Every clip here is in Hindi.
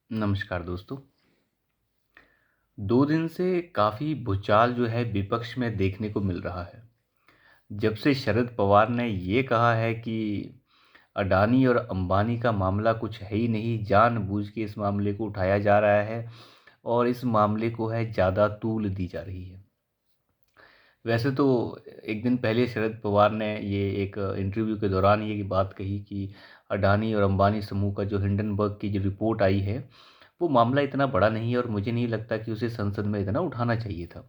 नमस्कार दोस्तों। 2 दिन से काफ़ी भूचाल जो है विपक्ष में देखने को मिल रहा है। जब से शरद पवार ने ये कहा है कि अडानी और अंबानी का मामला कुछ है ही नहीं, जानबूझ के इस मामले को उठाया जा रहा है और इस मामले को है ज़्यादा तूल दी जा रही है। वैसे तो एक दिन पहले शरद पवार ने ये एक इंटरव्यू के दौरान ये बात कही कि अडानी और अंबानी समूह का जो हिंडनबर्ग की जो रिपोर्ट आई है, वो मामला इतना बड़ा नहीं है और मुझे नहीं लगता कि उसे संसद में इतना उठाना चाहिए था।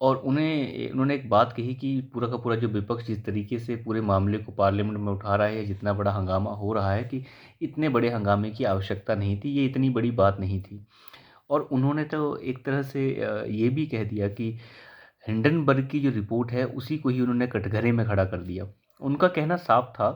और उन्होंने एक बात कही कि पूरा का पूरा जो विपक्ष जिस तरीके से पूरे मामले को पार्लियामेंट में उठा रहा है, जितना बड़ा हंगामा हो रहा है कि इतने बड़े हंगामे की आवश्यकता नहीं थी, ये इतनी बड़ी बात नहीं थी। और उन्होंने तो एक तरह से ये भी कह दिया कि हिंडनबर्ग की जो रिपोर्ट है उसी को ही उन्होंने कटघरे में खड़ा कर दिया। उनका कहना साफ था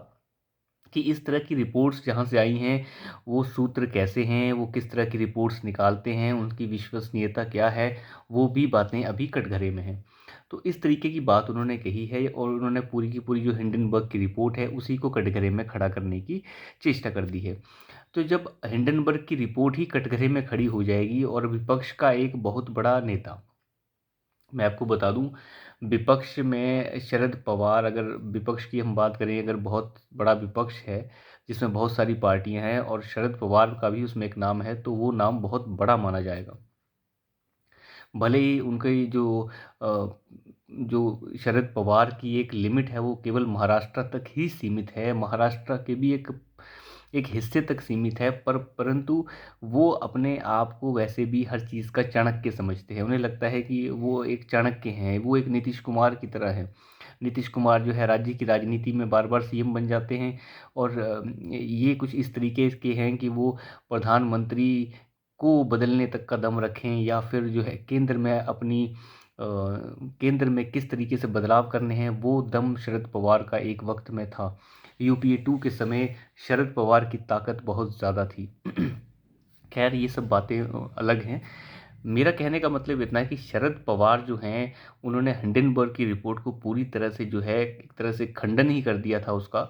कि इस तरह की रिपोर्ट्स जहाँ से आई हैं, वो सूत्र कैसे हैं, वो किस तरह की रिपोर्ट्स निकालते हैं, उनकी विश्वसनीयता क्या है, वो भी बातें अभी कटघरे में हैं। तो इस तरीके की बात उन्होंने कही है और उन्होंने पूरी की पूरी जो हिंडनबर्ग की रिपोर्ट है, उसी को कटघरे में खड़ा करने की चेष्टा कर दी है। तो जब हिंडनबर्ग की रिपोर्ट ही कटघरे में खड़ी हो जाएगी और विपक्ष का एक बहुत बड़ा नेता, मैं आपको बता दूं, विपक्ष में शरद पवार, अगर विपक्ष की हम बात करें, अगर बहुत बड़ा विपक्ष है जिसमें बहुत सारी पार्टियां हैं और शरद पवार का भी उसमें एक नाम है, तो वो नाम बहुत बड़ा माना जाएगा। भले ही उनकी जो शरद पवार की एक लिमिट है वो केवल महाराष्ट्र तक ही सीमित है, महाराष्ट्र के भी एक एक हिस्से तक सीमित है, परंतु वो अपने आप को वैसे भी हर चीज़ का चाणक्य समझते हैं। उन्हें लगता है कि वो एक चाणक्य हैं, वो एक नीतीश कुमार की तरह है। नीतीश कुमार जो है राज्य की राजनीति में बार-बार सीएम बन जाते हैं और ये कुछ इस तरीके के हैं कि वो प्रधानमंत्री को बदलने तक का दम रखें या फिर जो है केंद्र में किस तरीके से बदलाव करने हैं, वो दम शरद पवार का एक वक्त में था। यूपीए 2 के समय शरद पवार की ताकत बहुत ज़्यादा थी। खैर ये सब बातें अलग हैं। मेरा कहने का मतलब इतना है कि शरद पवार जो हैं, उन्होंने हिंडनबर्ग की रिपोर्ट को पूरी तरह से जो है एक तरह से खंडन ही कर दिया था उसका।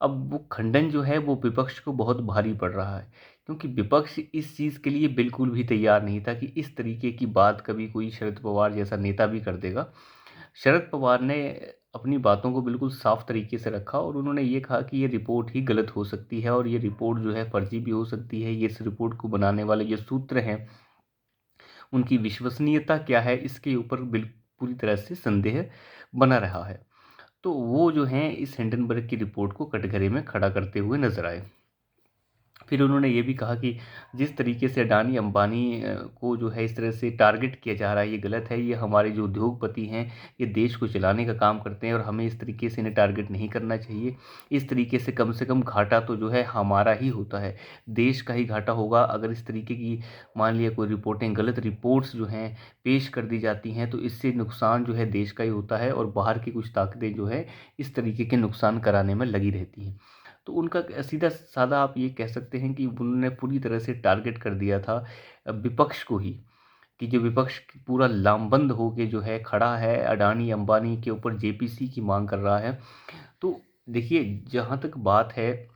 अब वो खंडन जो है वो विपक्ष को बहुत भारी पड़ रहा है, क्योंकि विपक्ष इस चीज़ के लिए बिल्कुल भी तैयार नहीं था कि इस तरीके की बात कभी कोई शरद पवार जैसा नेता भी कर देगा। शरद पवार ने अपनी बातों को बिल्कुल साफ तरीके से रखा और उन्होंने ये कहा कि ये रिपोर्ट ही गलत हो सकती है और ये रिपोर्ट जो है फर्जी भी हो सकती है। ये इस रिपोर्ट को बनाने वाले जो सूत्र हैं, उनकी विश्वसनीयता क्या है, इसके ऊपर पूरी तरह से संदेह बना रहा है। तो वो जो हैं इस हिंडनबर्ग की रिपोर्ट को कटघरे में खड़ा करते हुए नजर आए। फिर उन्होंने ये भी कहा कि जिस तरीके से अडानी अंबानी को जो है इस तरह से टारगेट किया जा रहा है, ये गलत है। ये हमारे जो उद्योगपति हैं, ये देश को चलाने का काम करते हैं और हमें इस तरीके से इन्हें टारगेट नहीं करना चाहिए। इस तरीके से कम घाटा तो जो है हमारा ही होता है, देश का ही घाटा होगा अगर इस तरीके की मान लिया कोई रिपोर्टें, गलत रिपोर्ट्स जो हैं पेश कर दी जाती हैं, तो इससे नुकसान जो है देश का ही होता है और बाहर की कुछ ताकतें जो है इस तरीके के नुकसान कराने में लगी रहती हैं। तो उनका सीधा साधा आप ये कह सकते हैं कि उन्होंने पूरी तरह से टारगेट कर दिया था विपक्ष को ही, कि जो विपक्ष पूरा लामबंद होके जो है खड़ा है, अडानी अंबानी के ऊपर जेपीसी की मांग कर रहा है। तो देखिए, जहाँ तक बात है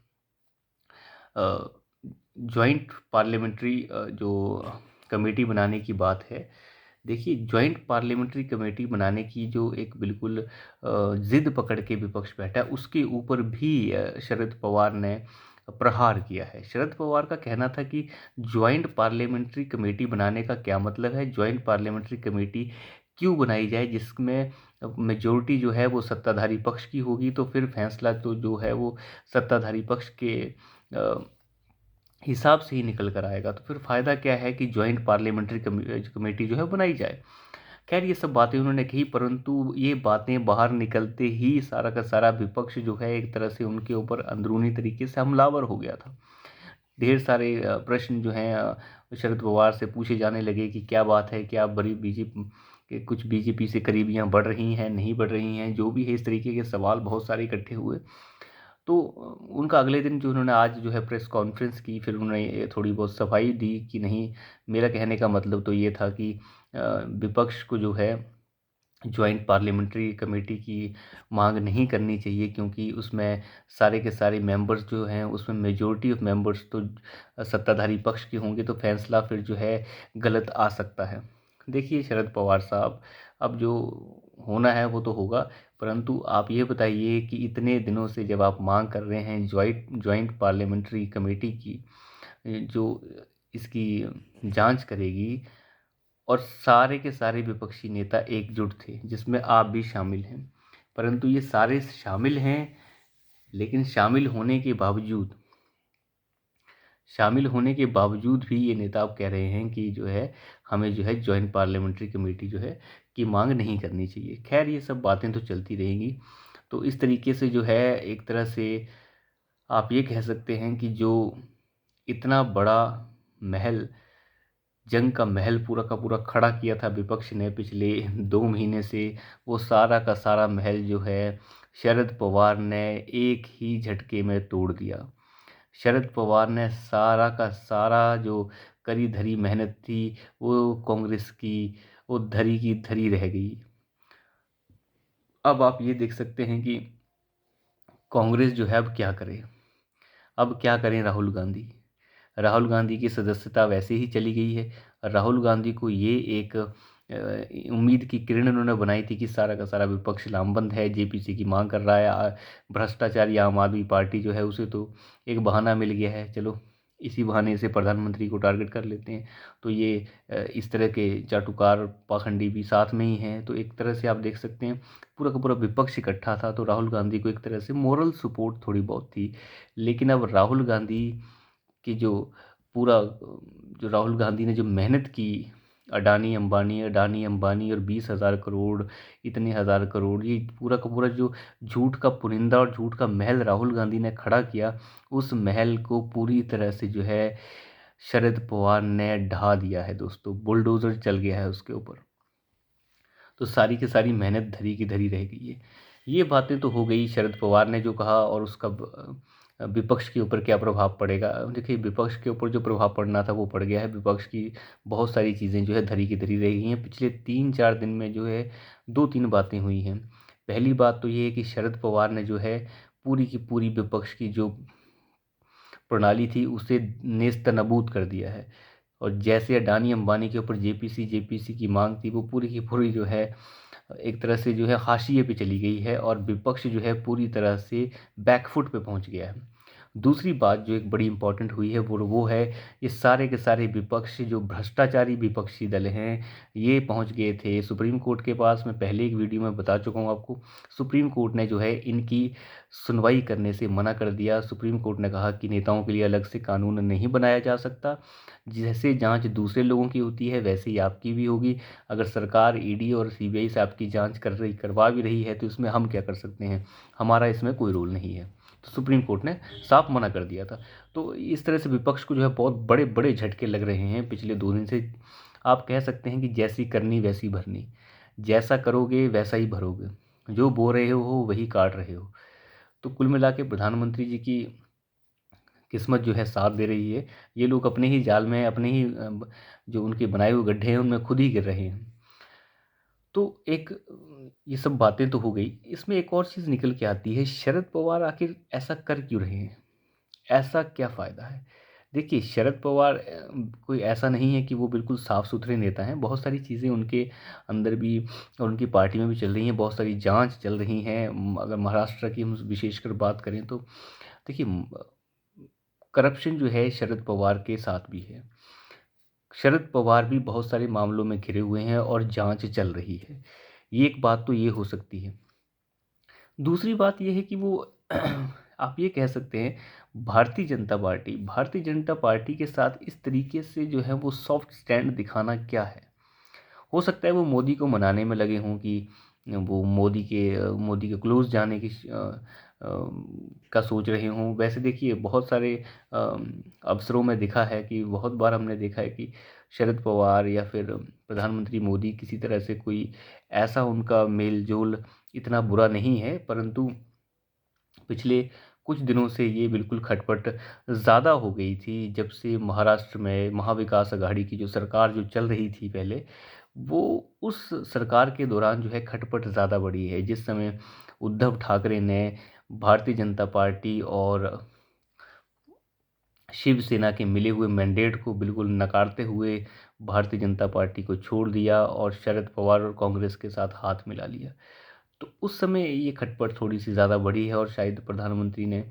जॉइंट पार्लियामेंट्री जो कमेटी बनाने की बात है, देखिए जॉइंट पार्लियामेंट्री कमेटी बनाने की जो एक बिल्कुल ज़िद पकड़ के विपक्ष बैठा है, उसके ऊपर भी शरद पवार ने प्रहार किया है। शरद पवार का कहना था कि जॉइंट पार्लियामेंट्री कमेटी बनाने का क्या मतलब है? जॉइंट पार्लियामेंट्री कमेटी क्यों बनाई जाए जिसमें मेजॉरिटी जो है वो सत्ताधारी पक्ष की होगी, तो फिर फैसला तो जो है वो सत्ताधारी पक्ष के अ, हिसाब से ही निकल कर आएगा। तो फिर फ़ायदा क्या है कि जॉइंट पार्लियामेंट्री कमेटी जो है बनाई जाए। खैर ये सब बातें उन्होंने कही, परंतु ये बातें बाहर निकलते ही सारा का सारा विपक्ष जो है एक तरह से उनके ऊपर अंदरूनी तरीके से हमलावर हो गया था। ढेर सारे प्रश्न जो हैं शरद पवार से पूछे जाने लगे कि क्या बात है, क्या बड़ी बीजेपी के कुछ बीजेपी से करीबियाँ बढ़ रही हैं, नहीं बढ़ रही हैं, जो भी है इस तरीके के सवाल बहुत सारे इकट्ठे हुए। तो उनका अगले दिन जो उन्होंने आज जो है प्रेस कॉन्फ्रेंस की, फिर उन्होंने ये थोड़ी बहुत सफाई दी कि नहीं, मेरा कहने का मतलब तो ये था कि विपक्ष को जो है जॉइंट पार्लियामेंट्री कमेटी की मांग नहीं करनी चाहिए, क्योंकि उसमें सारे के सारे मेंबर्स जो हैं उसमें मेजॉरिटी ऑफ मेंबर्स तो सत्ताधारी पक्ष के होंगे, तो फैसला फिर जो है गलत आ सकता है। देखिए शरद पवार साहब, अब जो होना है वो तो होगा, परंतु आप ये बताइए कि इतने दिनों से जब आप मांग कर रहे हैं जॉइंट पार्लियामेंट्री कमेटी की, जो इसकी जांच करेगी, और सारे के सारे विपक्षी नेता एकजुट थे जिसमें आप भी शामिल हैं, परंतु ये सारे शामिल हैं, लेकिन शामिल होने के बावजूद भी ये नेता अब कह रहे हैं कि जो है हमें जो है जॉइंट पार्लियामेंट्री कमेटी जो है की मांग नहीं करनी चाहिए। खैर ये सब बातें तो चलती रहेंगी। तो इस तरीके से जो है एक तरह से आप ये कह सकते हैं कि जो इतना बड़ा महल, जंग का महल पूरा का पूरा खड़ा किया था विपक्ष ने पिछले 2 महीने से, वो सारा का सारा महल जो है शरद पवार ने एक ही झटके में तोड़ दिया। शरद पवार ने सारा का सारा जो करी धरी मेहनत थी वो कांग्रेस की, वो धरी की धरी रह गई। अब आप ये देख सकते हैं कि कांग्रेस जो है अब क्या करे। अब क्या करें राहुल गांधी की सदस्यता वैसे ही चली गई है। राहुल गांधी को ये एक उम्मीद की किरण उन्होंने बनाई थी कि सारा का सारा विपक्ष लामबंद है, जेपीसी की मांग कर रहा है, भ्रष्टाचारी आम आदमी पार्टी जो है उसे तो एक बहाना मिल गया है, चलो इसी बहाने से प्रधानमंत्री को टारगेट कर लेते हैं। तो ये इस तरह के चाटुकार पाखंडी भी साथ में ही हैं। तो एक तरह से आप देख सकते हैं पूरा का पूरा विपक्ष इकट्ठा था, तो राहुल गांधी को एक तरह से मोरल सपोर्ट थोड़ी बहुत थी। लेकिन अब राहुल गांधी की जो राहुल गांधी ने जो मेहनत की, अडानी अंबानी और 20,000 करोड़, इतने हज़ार करोड़, ये पूरा का पूरा जो झूठ का पुरिंदा और झूठ का महल राहुल गांधी ने खड़ा किया, उस महल को पूरी तरह से जो है शरद पवार ने ढा दिया है दोस्तों, बुलडोजर चल गया है उसके ऊपर। तो सारी की सारी मेहनत धरी की धरी रह गई है। ये बातें तो हो गई शरद पवार ने जो कहा, और उसका विपक्ष के ऊपर क्या प्रभाव पड़ेगा। देखिए विपक्ष के ऊपर जो प्रभाव पड़ना था वो पड़ गया है। विपक्ष की बहुत सारी चीज़ें जो है धरी की धरी रह गई हैं। पिछले 3-4 दिन में जो है 2-3 बातें हुई हैं। पहली बात तो ये है कि शरद पवार ने जो है पूरी की पूरी विपक्ष की जो प्रणाली थी उसे नेस्तनाबूद कर दिया है। और जैसे अडानी अंबानी के ऊपर जेपीसी की मांग थी, वो पूरी की पूरी जो है एक तरह से जो है हाशिए पे चली गई है, और विपक्ष जो है पूरी तरह से बैकफुट पे पहुंच गया है। दूसरी बात जो एक बड़ी इंपॉर्टेंट हुई है वो है ये सारे के सारे विपक्ष जो भ्रष्टाचारी विपक्षी दल हैं, ये पहुंच गए थे सुप्रीम कोर्ट के पास। मैं पहले एक वीडियो में बता चुका हूं आपको, सुप्रीम कोर्ट ने जो है इनकी सुनवाई करने से मना कर दिया। सुप्रीम कोर्ट ने कहा कि नेताओं के लिए अलग से कानून नहीं बनाया जा सकता, जैसे जांच दूसरे लोगों की होती है वैसे ही आपकी भी होगी। अगर सरकार ईडी और सीबीआई से आपकी जांच करवा भी रही है तो इसमें हम क्या कर सकते हैं, हमारा इसमें कोई रोल नहीं है। तो सुप्रीम कोर्ट ने साफ मना कर दिया था। तो इस तरह से विपक्ष को जो है बहुत बड़े बड़े झटके लग रहे हैं पिछले 2 दिन से। आप कह सकते हैं कि जैसी करनी वैसी भरनी, जैसा करोगे वैसा ही भरोगे, जो बो रहे हो वही काट रहे हो। तो कुल मिला के प्रधानमंत्री जी की किस्मत जो है साथ दे रही है। ये लोग अपने ही जाल में, अपने ही जो उनके बनाए हुए गड्ढे हैं उनमें खुद ही गिर रहे हैं। तो एक ये सब बातें तो हो गई, इसमें एक और चीज़ निकल के आती है, शरद पवार आखिर ऐसा कर क्यों रहे हैं, ऐसा क्या फ़ायदा है। देखिए शरद पवार कोई ऐसा नहीं है कि वो बिल्कुल साफ़ सुथरे नेता हैं। बहुत सारी चीज़ें उनके अंदर भी और उनकी पार्टी में भी चल रही हैं, बहुत सारी जांच चल रही हैं। अगर महाराष्ट्र की हम विशेषकर बात करें तो देखिए करप्शन जो है शरद पवार के साथ भी है। शरद पवार भी बहुत सारे मामलों में घिरे हुए हैं और जांच चल रही है। ये एक बात तो ये हो सकती है। दूसरी बात ये है कि वो आप ये कह सकते हैं भारतीय जनता पार्टी के साथ इस तरीके से जो है वो सॉफ्ट स्टैंड दिखाना क्या है। हो सकता है वो मोदी को मनाने में लगे हों कि वो मोदी के क्लोज जाने की का सोच रहे हों। वैसे देखिए बहुत सारे अवसरों में दिखा है कि बहुत बार हमने देखा है कि शरद पवार या फिर प्रधानमंत्री मोदी किसी तरह से कोई ऐसा उनका मेल जोल इतना बुरा नहीं है, परंतु पिछले कुछ दिनों से ये बिल्कुल खटपट ज़्यादा हो गई थी, जब से महाराष्ट्र में महाविकास अघाड़ी की जो सरकार जो चल रही थी पहले, वो उस सरकार के दौरान जो है खटपट ज़्यादा बढ़ी है, जिस समय उद्धव ठाकरे ने भारतीय जनता पार्टी और शिवसेना के मिले हुए मैंडेट को बिल्कुल नकारते हुए भारतीय जनता पार्टी को छोड़ दिया और शरद पवार और कांग्रेस के साथ हाथ मिला लिया। तो उस समय ये खटपट थोड़ी सी ज़्यादा बढ़ी है और शायद प्रधानमंत्री ने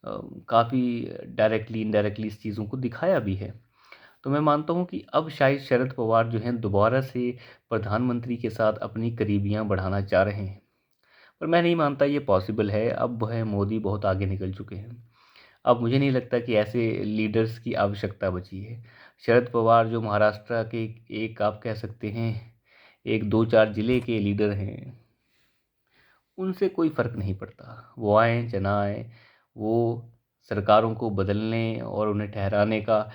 काफ़ी डायरेक्टली इनडायरेक्टली इस चीज़ों को दिखाया भी है। तो मैं मानता हूँ कि अब शायद शरद पवार जो हैं दोबारा से प्रधानमंत्री के साथ अपनी करीबियाँ बढ़ाना चाह रहे हैं, पर मैं नहीं मानता ये पॉसिबल है। अब वह मोदी बहुत आगे निकल चुके हैं। अब मुझे नहीं लगता कि ऐसे लीडर्स की आवश्यकता बची है। शरद पवार जो महाराष्ट्र के एक आप कह सकते हैं एक 2-4 ज़िले के लीडर हैं, उनसे कोई फ़र्क नहीं पड़ता। वो आएँ या ना आएँ, वो सरकारों को बदलने और उन्हें ठहराने का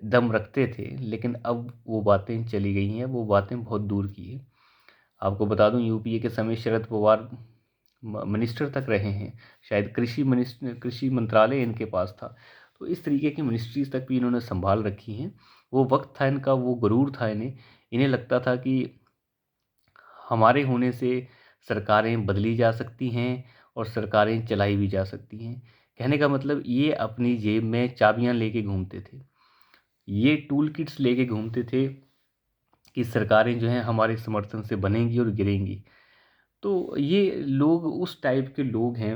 दम रखते थे, लेकिन अब वो बातें चली गई हैं, वो बातें बहुत दूर की हैं। आपको बता दूं यूपीए के समय शरद पवार मिनिस्टर तक रहे हैं, शायद कृषि मंत्रालय इनके पास था। तो इस तरीके की मिनिस्ट्रीज तक भी इन्होंने संभाल रखी हैं। वो वक्त था इनका, वो गुरूर था इन्हें। इन्हें लगता था कि हमारे होने से सरकारें बदली जा सकती हैं और सरकारें चलाई भी जा सकती हैं। कहने का मतलब ये अपनी जेब में चाबियां लेके घूमते थे, ये टूल किट्स लेके घूमते थे कि सरकारें जो हैं हमारे समर्थन से बनेंगी और गिरेंगी। तो ये लोग उस टाइप के लोग हैं।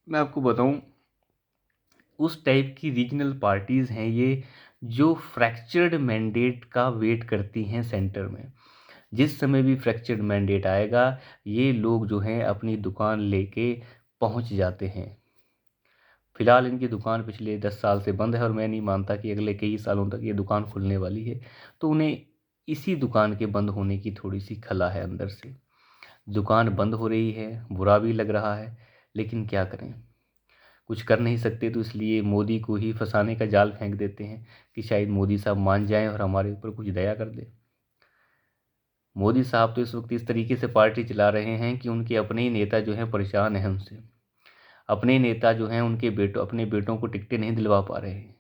मैं आपको बताऊं, उस टाइप की रीजनल पार्टीज़ हैं ये, जो फ्रैक्चर्ड मैंडेट का वेट करती हैं सेंटर में। जिस समय भी फ्रैक्चर्ड मैंडेट आएगा, ये लोग जो हैं अपनी दुकान लेके पहुंच जाते हैं। फिलहाल इनकी दुकान पिछले 10 साल से बंद है और मैं नहीं मानता कि अगले कई सालों तक ये दुकान खुलने वाली है। तो उन्हें इसी दुकान के बंद होने की थोड़ी सी खला है अंदर से। दुकान बंद हो रही है, बुरा भी लग रहा है, लेकिन क्या करें, कुछ कर नहीं सकते। तो इसलिए मोदी को ही फंसाने का जाल फेंक देते हैं कि शायद मोदी साहब मान जाएं और हमारे ऊपर कुछ दया कर दे। मोदी साहब तो इस वक्त इस तरीके से पार्टी चला रहे हैं कि उनके अपने ही नेता जो हैं परेशान हैं उनसे। अपने नेता जो हैं उनके बेटों अपने बेटों को टिकटें नहीं दिलवा पा रहे हैं।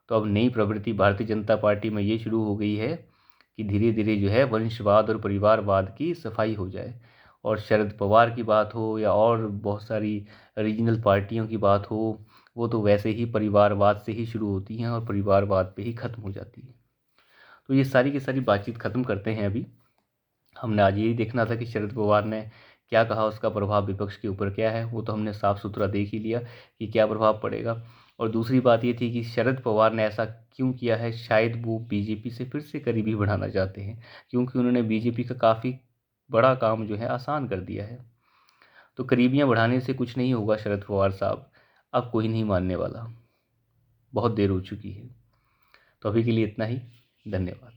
तो अब नई प्रवृत्ति भारतीय जनता पार्टी में ये शुरू हो गई है कि धीरे धीरे जो है वंशवाद और परिवारवाद की सफाई हो जाए। और शरद पवार की बात हो या और बहुत सारी रीजनल पार्टियों की बात हो, वो तो वैसे ही परिवारवाद से ही शुरू होती हैं और परिवारवाद पे ही ख़त्म हो जाती है। तो ये सारी की सारी बातचीत ख़त्म करते हैं अभी। हमने आज यही देखना था कि शरद पवार ने क्या कहा, उसका प्रभाव विपक्ष के ऊपर क्या है, वो तो हमने साफ सुथरा देख ही लिया कि क्या प्रभाव पड़ेगा। और दूसरी बात ये थी कि शरद पवार ने ऐसा क्यों किया है, शायद वो बीजेपी से फिर से करीबी बढ़ाना चाहते हैं, क्योंकि उन्होंने बीजेपी का काफ़ी बड़ा काम जो है आसान कर दिया है। तो करीबियाँ बढ़ाने से कुछ नहीं होगा शरद पवार साहब, अब कोई नहीं मानने वाला, बहुत देर हो चुकी है। तो अभी के लिए इतना ही, धन्यवाद।